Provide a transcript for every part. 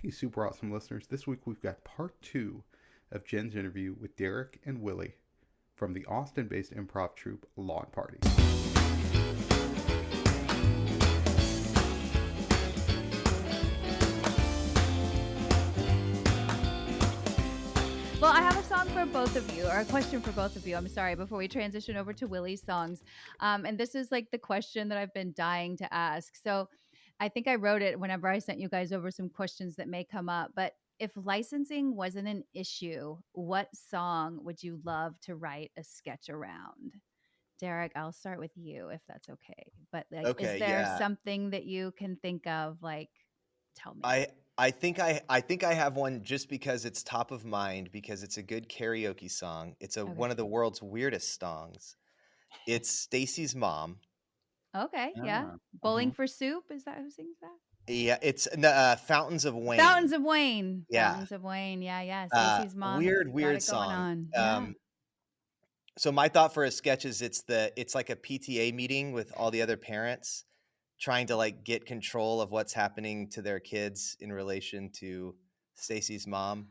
Hey, super awesome listeners. This week we've got part two of Jen's interview with Derek and Willie from the Austin based improv troupe Lawn Party. Well, I have a song for both of you, or a question for both of you. I'm sorry, before we transition over to Willie's songs. And this is like the question that I've been dying to ask. So I think I wrote it whenever I sent you guys over some questions that may come up. But if licensing wasn't an issue, what song would you love to write a sketch around? Derek, I'll start with you if that's okay. But like, is Okay, there yeah. something that you can think of? Like, tell me. I think I have one just because it's top of mind because it's a good karaoke song. It's Okay. one of the world's weirdest songs. It's Stacy's Mom. Okay. Yeah. Ah, Bowling for Soup. Is that who sings that? Yeah, it's Fountains of Fountains Wayne. of Wayne. Yeah. Fountains of Wayne. Yeah, yeah. Stacey's mom has got Weird it going song. on. Yeah. So my thought for a sketch is it's like a PTA meeting with all the other parents trying to like get control of what's happening to their kids in relation to Stacy's mom.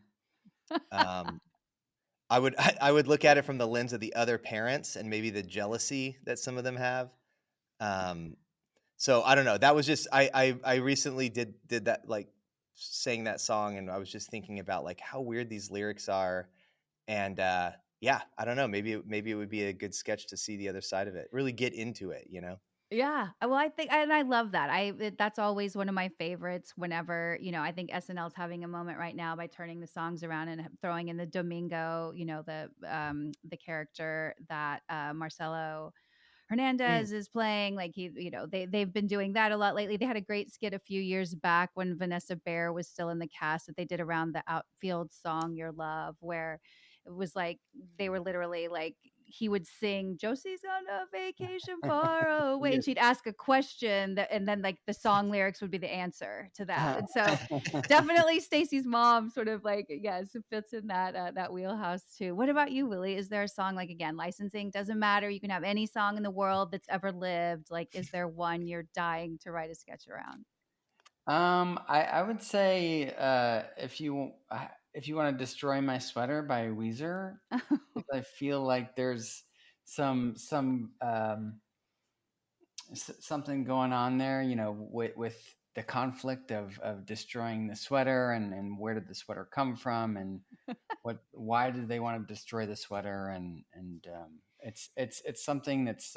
Um, I would look at it from the lens of the other parents and maybe the jealousy that some of them have. Um, so I don't know. That was just I recently did that, like sang that song, and I was just thinking about like how weird these lyrics are, and yeah, I don't know. Maybe it would be a good sketch to see the other side of it. Really get into it, you know. Yeah. Well, I think, and I love that. That's always one of my favorites whenever, I think SNL's having a moment right now by turning the songs around and throwing in the Domingo, the character that Marcelo Hernandez is playing. Like they've been doing that a lot lately. They had a great skit a few years back when Vanessa Bayer was still in the cast that they did around the outfield song Your Love, where it was like they were literally like he would sing Josie's on a vacation far away, and she'd ask a question and then like the song lyrics would be the answer to that. And so definitely Stacey's mom sort of like, yes, it fits in that wheelhouse too. What about you, Willie? Is there a song, like, again, licensing doesn't matter, you can have any song in the world that's ever lived, like, is there one you're dying to write a sketch around? I would say if you want to destroy my sweater by Weezer, because I feel like there's something going on there, with the conflict of destroying the sweater and where did the sweater come from and why did they want to destroy the sweater and it's something that's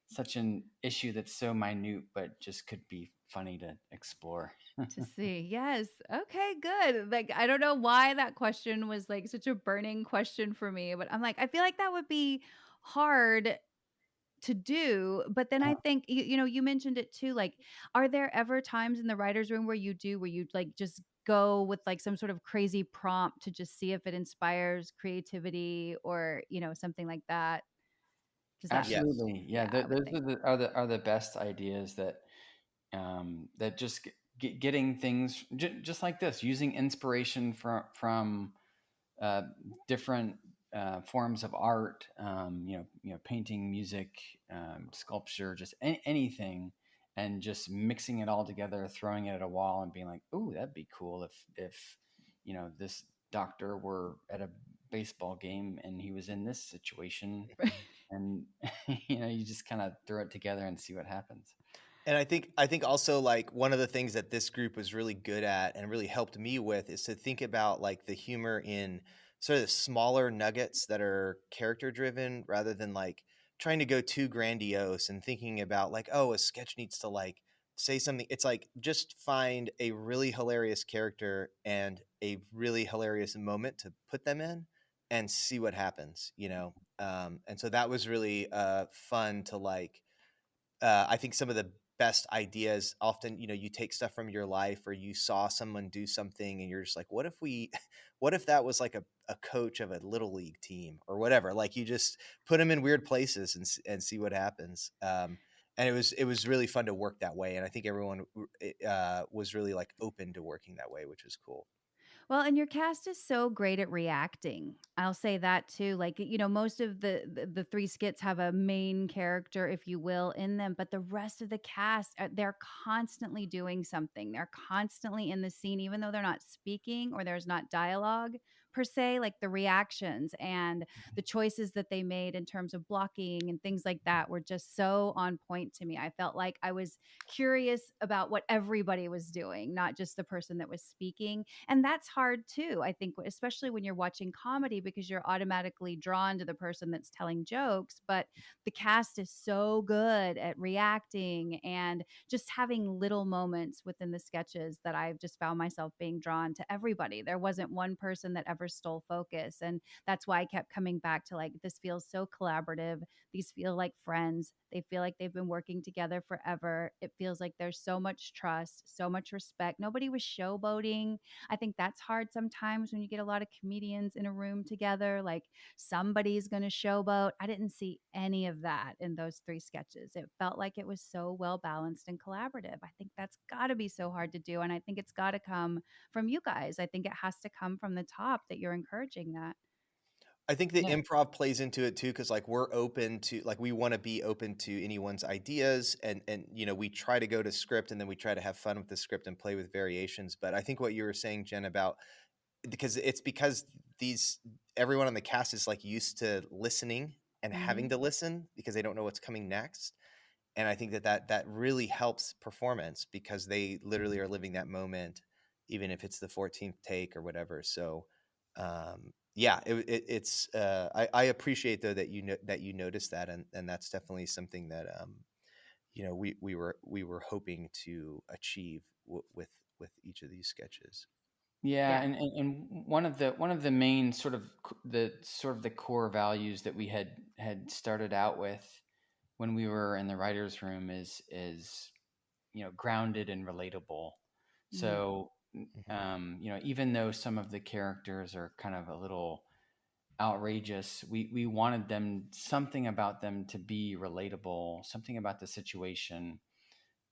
such an issue that's so minute but just could be funny to explore. To see. Yes. Okay, good. Like, I don't know why that question was like such a burning question for me, but I'm like, I feel like that would be hard to do. But then I think you mentioned it too. Like, are there ever times in the writer's room where you like just go with like some sort of crazy prompt to just see if it inspires creativity or, something like that? Does that Yes. Absolutely, yeah. Yeah, I would Those think. are the best ideas that just getting things just like this, using inspiration from uh, different forms of art, painting, music, sculpture, just anything, and just mixing it all together, throwing it at a wall, and being like, "Ooh, that'd be cool if this doctor were at a baseball game and he was in this situation." And you just kind of throw it together and see what happens. And I think also like one of the things that this group was really good at and really helped me with is to think about like the humor in sort of smaller nuggets that are character driven rather than like trying to go too grandiose and thinking about like, oh, a sketch needs to like say something. It's like just find a really hilarious character and a really hilarious moment to put them in and see what happens, you know. And so that was really fun to like I think some of the best ideas often, you know, you take stuff from your life or you saw someone do something and you're just like, what if we, what if that was like a coach of a little league team or whatever? Like you just put them in weird places and see what happens. And it was really fun to work that way. And I think everyone was really like open to working that way, which was cool. Well, and your cast is so great at reacting. I'll say that too. Like, most of the three skits have a main character, if you will, in them, but the rest of the cast, they're constantly doing something. They're constantly in the scene, even though they're not speaking or there's not dialogue per se. Like the reactions and the choices that they made in terms of blocking and things like that were just so on point to me. I felt like I was curious about what everybody was doing, not just the person that was speaking. And that's hard too, I think, especially when you're watching comedy, because you're automatically drawn to the person that's telling jokes. But the cast is so good at reacting and just having little moments within the sketches that I've just found myself being drawn to everybody. There wasn't one person that ever stole focus. And that's why I kept coming back to, like, this feels so collaborative. These feel like friends. They feel like they've been working together forever. It feels like there's so much trust, so much respect. Nobody was showboating. I think that's hard sometimes when you get a lot of comedians in a room together. Like, somebody's going to showboat. I didn't see any of that in those three sketches. It felt like it was so well balanced and collaborative. I think that's got to be so hard to do. And I think it's got to come from you guys. I think it has to come from the top that you're encouraging that. I think the Yeah. improv plays into it too, because like we're open to, like, we want to be open to anyone's ideas, and we try to go to script, and then we try to have fun with the script and play with variations. But I think what you were saying, Jen, about, because these everyone on the cast is like used to listening and having to listen because they don't know what's coming next. And I think that really helps performance, because they literally are living that moment, even if it's the 14th take or whatever. So yeah, it's I appreciate though that you noticed that, and that's definitely something that we were hoping to achieve with each of these sketches. Yeah, Yeah. and one of the main sort of the core values that we had started out with when we were in the writers' room is grounded and relatable. Mhm. So even though some of the characters are kind of a little outrageous, we wanted something about them to be relatable, something about the situation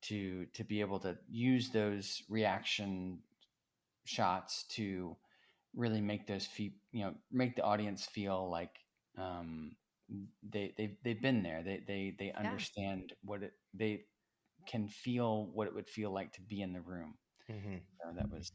to be able to use those reaction shots to really make make the audience feel like um, they've been there. They Yeah. understand they can feel what it would feel like to be in the room. Mm-hmm. So that was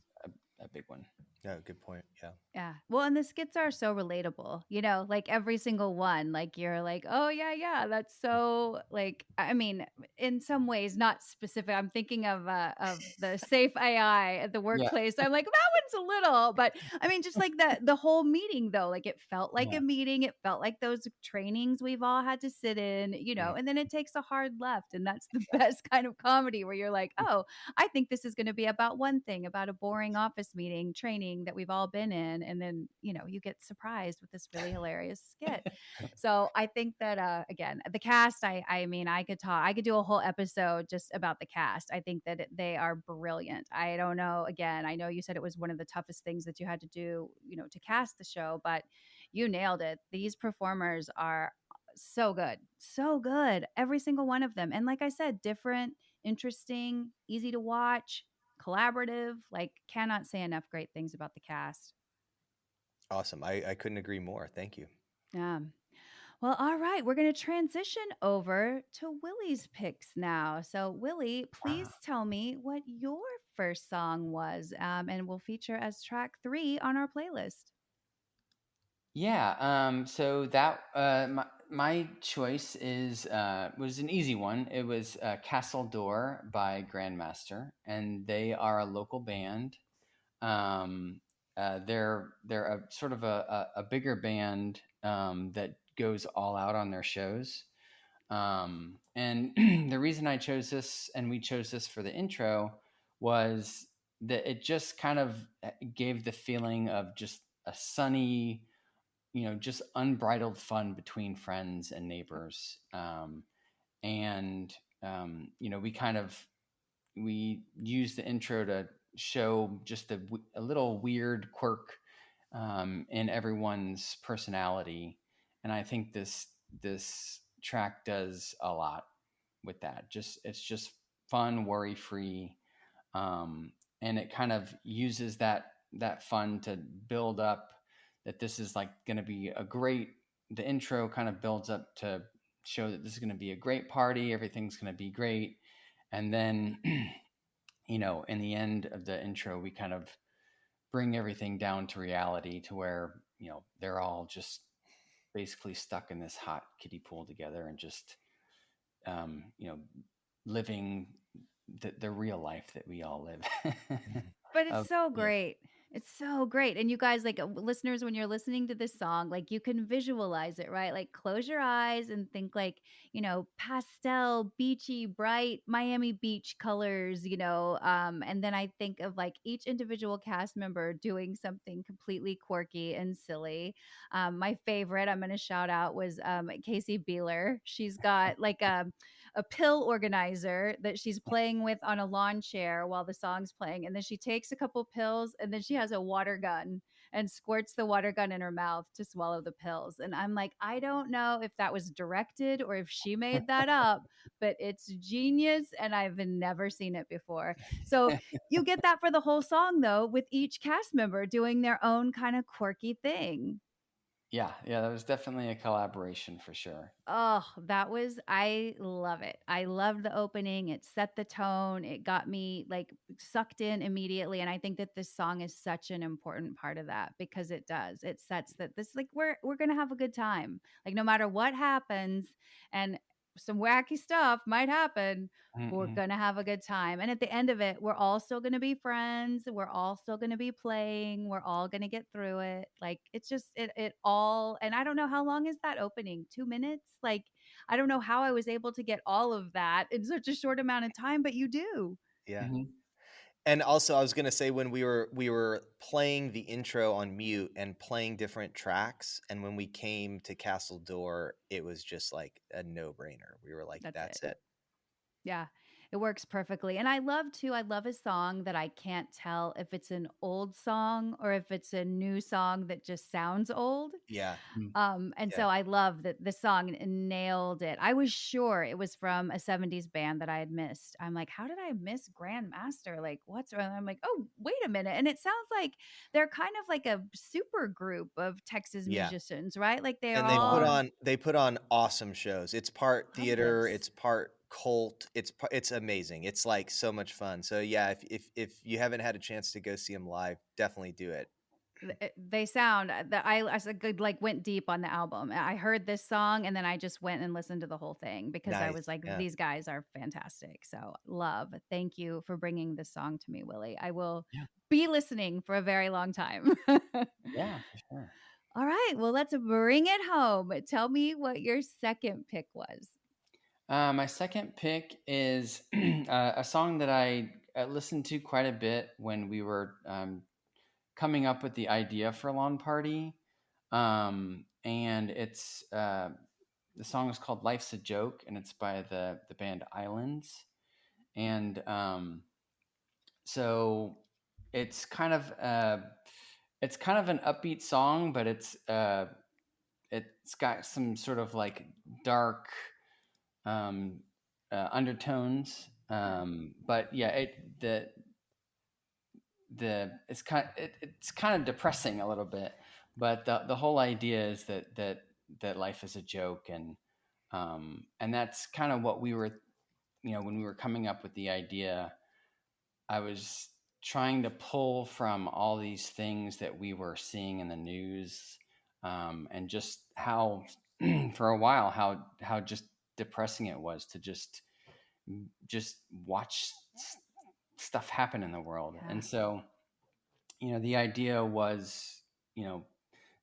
a big one. Yeah, good point. Yeah. Yeah. Well, and the skits are so relatable, like every single one. Like, you're like, oh, yeah, yeah. That's so, like, I mean, in some ways, not specific. I'm thinking of the safe AI at the Yeah, workplace. I'm like, that one's a little, but I mean, just like the whole meeting, though, like it felt like yeah, a meeting. It felt like those trainings we've all had to sit in, and then it takes a hard left. And that's the best kind of comedy where you're like, oh, I think this is going to be about one thing, about a boring office meeting training that we've all been in. And then, you get surprised with this really hilarious skit. So I think that, again, the cast, I mean, I could do a whole episode just about the cast. I think that they are brilliant. I don't know. Again, I know you said it was one of the toughest things that you had to do, to cast the show, but you nailed it. These performers are so good. So good. Every single one of them. And like I said, different, interesting, easy to watch, collaborative. Like, cannot say enough great things about the cast. Awesome. I couldn't agree more. Thank you. Yeah. Well, all right. We're going to transition over to Willie's picks now. So, Willie, please tell me what your first song was, and will feature as track 3 on our playlist. yeah. So that my choice was an easy one. It was Castle Door by Grandmaster, and they are a local band. Um, they're a sort of a bigger band that goes all out on their shows. And the reason I chose this, and we chose this for the intro, was that it just kind of gave the feeling of just a sunny, just unbridled fun between friends and neighbors. And we use the intro to show just a little weird quirk in everyone's personality, and I think this track does a lot with that. It's just fun, worry free, and it kind of uses that fun to build up that this is like going to be a great. The intro kind of builds up to show that this is going to be a great party. Everything's going to be great, and then in the end of the intro, we kind of bring everything down to reality to where they're all just basically stuck in this hot kiddie pool together and just um, you know living the real life that we all live. But it's of so yeah. great. It's so great. And you guys, like listeners, when you're listening to this song, like you can visualize it, right? Like close your eyes and think like, pastel, beachy, bright Miami Beach colors, and then I think of like each individual cast member doing something completely quirky and silly. My favorite I'm going to shout out was Casey Beeler. She's got like a pill organizer that she's playing with on a lawn chair while the song's playing. And then she takes a couple pills and then she has a water gun and squirts the water gun in her mouth to swallow the pills. And I'm like, I don't know if that was directed or if she made that up, but it's genius and I've never seen it before. So you get that for the whole song though, with each cast member doing their own kind of quirky thing. Yeah, that was definitely a collaboration for sure. Oh, I love it. I loved the opening. It set the tone. It got me like sucked in immediately. And I think that this song is such an important part of that because it does. It sets that this like we're gonna have a good time. Like no matter what happens, and some wacky stuff might happen, we're Mm-mm. gonna have a good time. And at the end of it, we're all still gonna be friends. We're all still gonna be playing. We're all gonna get through it. Like it's just it all. And I don't know how long is that opening? 2 minutes? Like I don't know how I was able to get all of that in such a short amount of time, but you do. Yeah. Mm-hmm. And also, I was gonna say when we were playing the intro on mute and playing different tracks, and when we came to Castle Door, it was just like a no brainer. We were like, That's it. "That's it." Yeah, it works perfectly. And I love a song that I can't tell if it's an old song or if it's a new song that just sounds old. Yeah, And yeah, so I love that the song nailed it. I was sure it was from a 70s band that I had missed. I'm like, how did I miss Grandmaster? Like, what's wrong? I'm like, oh, wait a minute. And it sounds like they're kind of like a super group of Texas yeah. musicians, right? Like they're And they put all on they put on awesome shows. It's part theater, puppets. it's part cult. It's amazing. It's like so much fun. So yeah, if you haven't had a chance to go see them live, definitely do it. They sound that I said good like went deep on the album. I heard this song and then I just went and listened to the whole thing because I Nice. was like Yeah. these guys are fantastic. So love. Thank you for bringing this song to me, Willie. I will Yeah, be listening for a very long time. yeah, for sure. All right, well let's bring it home. Tell me what your second pick was. My second pick is a song that I listened to quite a bit when we were coming up with the idea for Lawn Party. And it's the song is called "Life's a Joke," and it's by the band Islands. And so it's kind of an upbeat song, but it's got some sort of like dark um, undertones. But yeah, it's kind of depressing a little bit. But the whole idea is that life is a joke, and that's kind of what we were, when we were coming up with the idea. I was trying to pull from all these things that we were seeing in the news, and just how, for a while, how just depressing it was to just watch stuff happen in the world. Yeah. And so, the idea was, you know,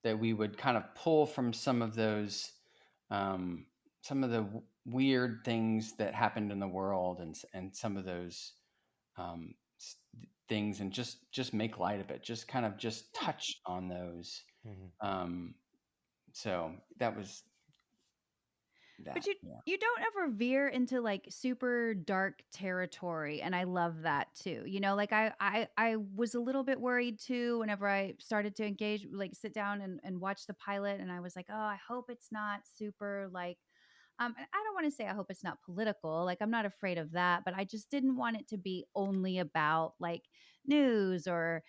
that we would kind of pull from some of the weird things that happened in the world, and some of those um, things, and just make light of it, just kind of just Yeah. touch on those. Mhm. So that was But that. Yeah. you don't ever veer into like super dark territory, and I love that too. Like I was a little bit worried too whenever I started to engage, like sit down and watch the pilot, and I was like, oh, I hope it's not super like I don't want to say I hope it's not political. Like I'm not afraid of that, but I just didn't want it to be only about like news or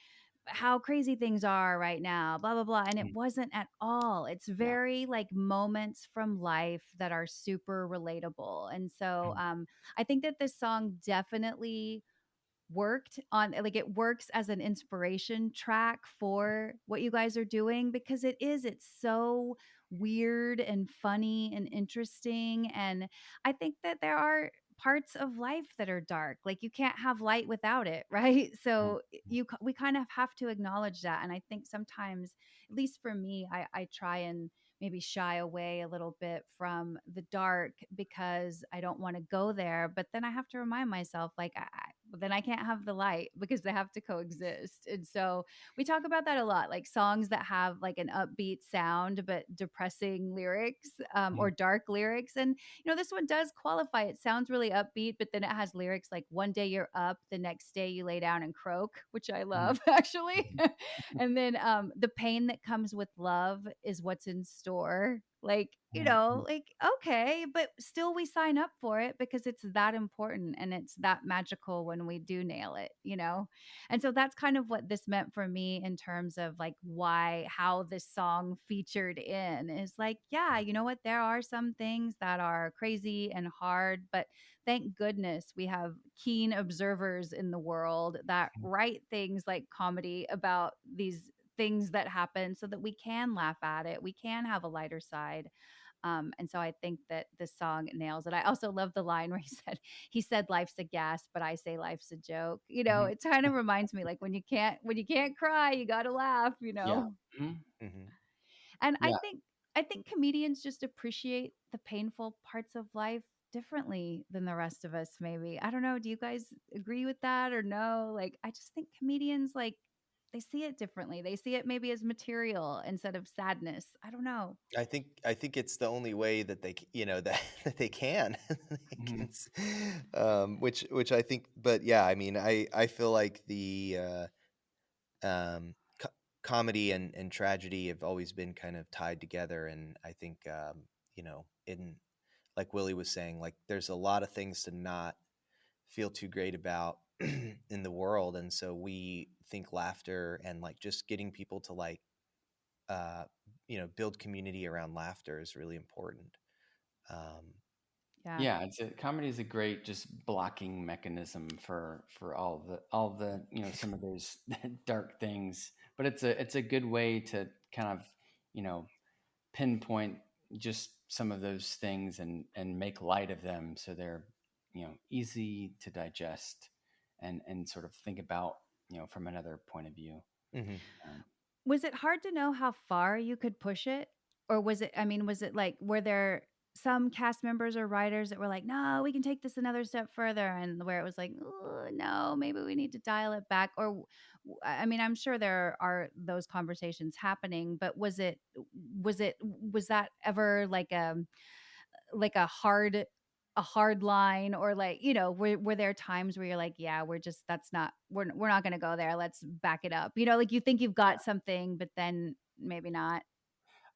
how crazy things are right now, blah blah blah, and it wasn't at all. It's Yeah. very like moments from life that are super relatable. And so I think that this song definitely worked on, like, it works as an inspiration track for what you guys are doing, because it's so weird and funny and interesting. And I think that there are parts of life that are dark, like you can't have light without it, right? Mhm. So we kind of have to acknowledge that. And I think sometimes, at least for me, I try and maybe shy away a little bit from the dark because I don't want to go there. But then I have to remind myself, like, then I can't have the light because they have to coexist. And so we talk about that a lot, like songs that have like an upbeat sound but depressing lyrics, or dark lyrics. And this one does qualify. It sounds really upbeat, but then it has lyrics like "one day you're up, the next day you lay down and croak," which I Mhm. love actually. And then the pain that comes with love is what's in store. Like, Mhm. like, okay, but still we sign up for it because it's that important and it's that magical when we do nail it. And so that's kind of what this meant for me in terms of like how this song featured in is like, yeah, you know what? There are some things that are crazy and hard, but thank goodness we have keen observers in the world that write things like comedy about these things that happen so that we can laugh at it. We can have a lighter side. And so I think that this song nails it. I also love the line where he said life's a gas, but I say life's a joke. Mhm. It kind of reminds me like when you can't cry, you gotta laugh. Yeah. Mhm. Hmm. And I Yeah. think I think comedians just appreciate the painful parts of life differently than the rest of us, maybe. I don't know. Do you guys agree with that or no? Like, I just think comedians, like, they see it differently. They see it maybe as material instead of sadness. I don't know. I think it's the only way that that that they can, they can Mhm. which I think. But yeah, I mean, I feel like the comedy and tragedy have always been kind of tied together, and I think in like Willie was saying, like there's a lot of things to not feel too great about in the world, and so we think laughter and like just getting people to like uh build community around laughter is really important. um Yeah. Yeah, comedy is a great just blocking mechanism for all the some of those dark things. But it's a good way to kind of you know pinpoint just some of those things and make light of them so they're easy to digest and sort of think about from another point of view. mhm. Um, Was it hard to know how far you could push it? Or was it like, were there some cast members or writers that were like, no, we can take this another step further? And where it was like, "Ooh, no, maybe we need to dial it back." Or, I'm sure there are those conversations happening, but was that ever like a hard line, or like, were there times where you're like, yeah, we're not going to go there, let's back it up, like you think you've got something but then maybe not.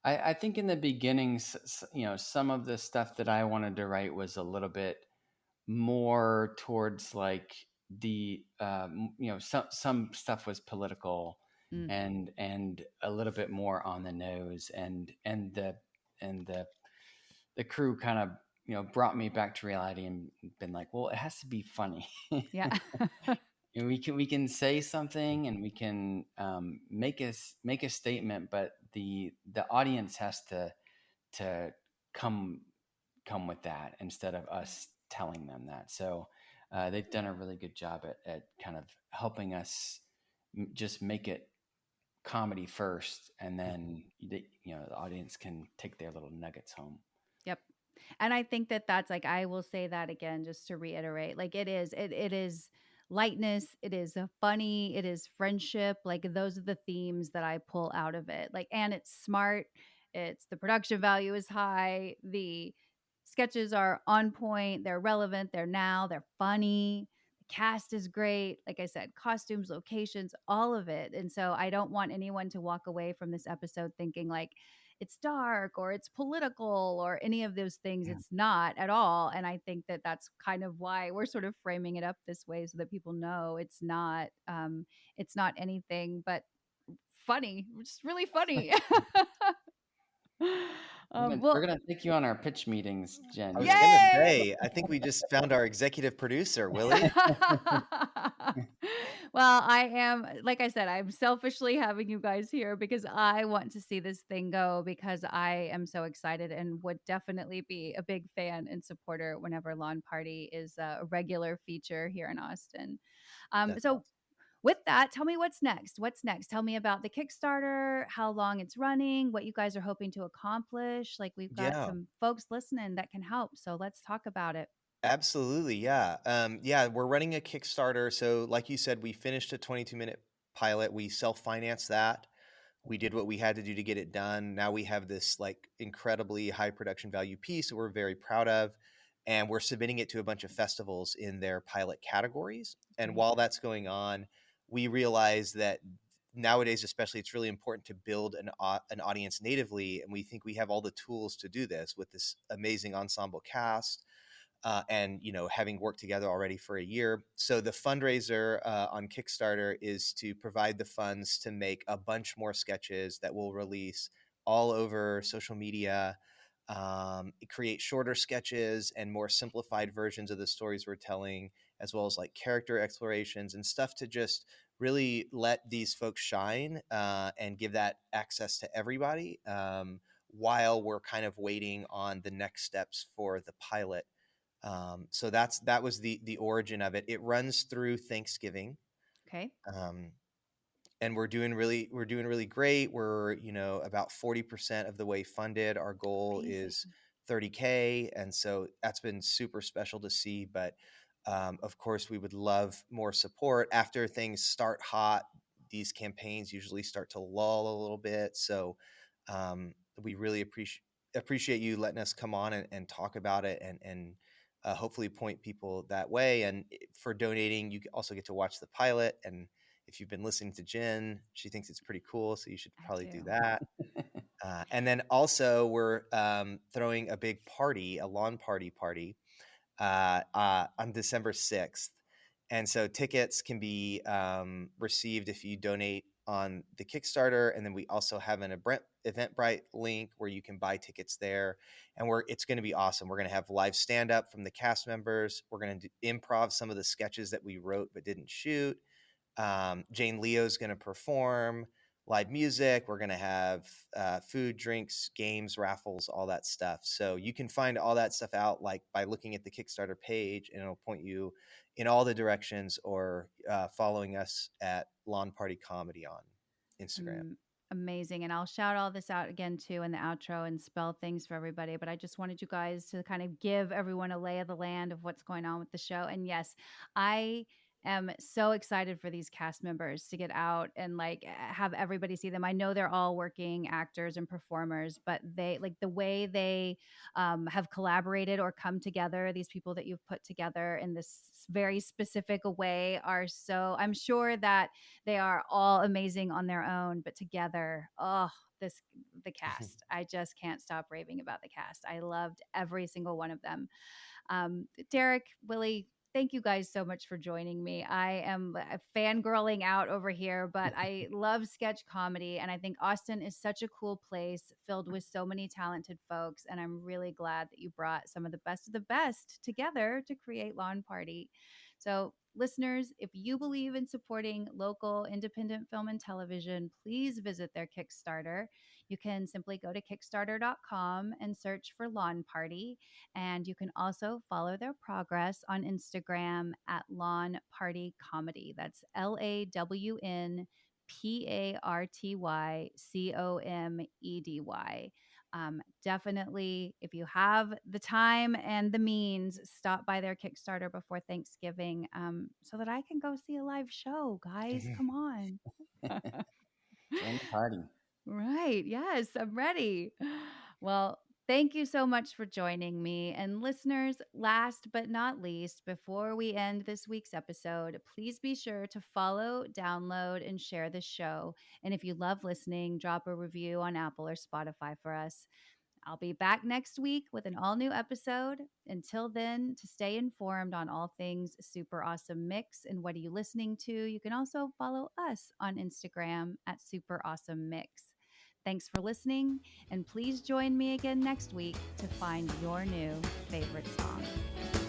I think in the beginning, some of the stuff that I wanted to write was a little bit more towards like some stuff was political Mm, and a little bit more on the nose and the crew kind of brought me back to reality and been like, well, it has to be funny. yeah. And we can say something and we can make a statement, but the audience has to come come with that instead of us telling them that. So they've done a really good job at kind of helping us just make it comedy first, and then the audience can take their little nuggets home. Yep. And I think that that's like, I will say that again, just to reiterate, like it is lightness, it is a funny, it is friendship. Like those are the themes that I pull out of it. Like, and it's smart. It's the production value is high. The sketches are on point. They're relevant. They're funny. The cast is great. Like I said, costumes, locations, all of it. And so I don't want anyone to walk away from this episode thinking like, it's dark or it's political or any of those things. Yeah. It's not at all. And I think that that's kind of why we're sort of framing it up this way, so that people know it's not anything but funny, just really funny. We're Well, gonna take you on our pitch meetings, Jen. I was You're gonna yay! say, I think we just found our executive producer, Willie. Well, I am, like I said, I'm selfishly having you guys here because I want to see this thing go, because I am so excited and would definitely be a big fan and supporter whenever Lawn Party is a regular feature here in Austin. That's So awesome. with that, tell me what's next. What's next? Tell me about the Kickstarter, how long it's running, what you guys are hoping to accomplish. Like, we've got Yeah. some folks listening that can help. So let's talk about it. Absolutely, yeah. Yeah, we're running a Kickstarter. So, like you said, we finished a 22-minute pilot. We self-financed that. We did what we had to do to get it done. Now we have this like incredibly high production value piece that we're very proud of, and we're submitting it to a bunch of festivals in their pilot categories. And Great. while that's going on, we realize that nowadays, especially, it's really important to build an audience natively, and we think we have all the tools to do this with this amazing ensemble cast, and having worked together already for a year. So the fundraiser on Kickstarter is to provide the funds to make a bunch more sketches that we'll release all over social media, create shorter sketches and more simplified versions of the stories we're telling, as well as like character explorations and stuff to just really let these folks shine, and give that access to everybody, while we're kind of waiting on the next steps for the pilot. So that was the origin of it. It runs through Thanksgiving, Okay. um, and we're doing really great. We're about 40% of the way funded. Our goal Amazing. is 30K, and so that's been super special to see. But of course, we would love more support. After things start hot, these campaigns usually start to lull a little bit. So we really appreciate you letting us come on and talk about it, and hopefully point people that way. And for donating, you also get to watch the pilot. And if you've been listening to Jen, she thinks it's pretty cool, so you should I probably do do. that. And then also we're throwing a big party, a lawn party, on December 6th. And so tickets can be received if you donate on the Kickstarter. And then we also have an Eventbrite link where you can buy tickets there. And it's going to be awesome. We're going to have live stand-up from the cast members. We're going to improv some of the sketches that we wrote but didn't shoot. Jane Leo's going to perform live music. We're going to have food, drinks, games, raffles, all that stuff. So you can find all that stuff out like by looking at the Kickstarter page, and it'll point you in all the directions, or following us at Lawn Party Comedy on Instagram. Amazing. And I'll shout all this out again too in the outro and spell things for everybody. But I just wanted you guys to kind of give everyone a lay of the land of what's going on with the show. And yes, I am so excited for these cast members to get out and like have everybody see them. I know they're all working actors and performers, but they like the way they have collaborated or come together. These people that you've put together in this very specific way are so, I'm sure that they are all amazing on their own, but together, the cast. I just can't stop raving about the cast. I loved every single one of them. Derek, Willie, thank you guys so much for joining me. I am fangirling out over here, but I love sketch comedy. And I think Austin is such a cool place filled with so many talented folks. And I'm really glad that you brought some of the best together to create Lawn Party. So, listeners, if you believe in supporting local independent film and television, please visit their Kickstarter. You can simply go to Kickstarter.com and search for Lawn Party. And you can also follow their progress on Instagram at Lawn Party Comedy. That's LAWNPARTYCOMEDY. Definitely, if you have the time and the means, stop by their Kickstarter before Thanksgiving, so that I can go see a live show. Guys, come on. Join the party. Right. Yes, I'm ready. Well, Thank you so much for joining me. And listeners, last but not least, before we end this week's episode, please be sure to follow, download, and share the show. And if you love listening, drop a review on Apple or Spotify for us. I'll be back next week with an all new episode. Until then, to stay informed on all things Super Awesome Mix and what are you listening to, you can also follow us on Instagram at Super Awesome Mix. Thanks for listening, and please join me again next week to find your new favorite song.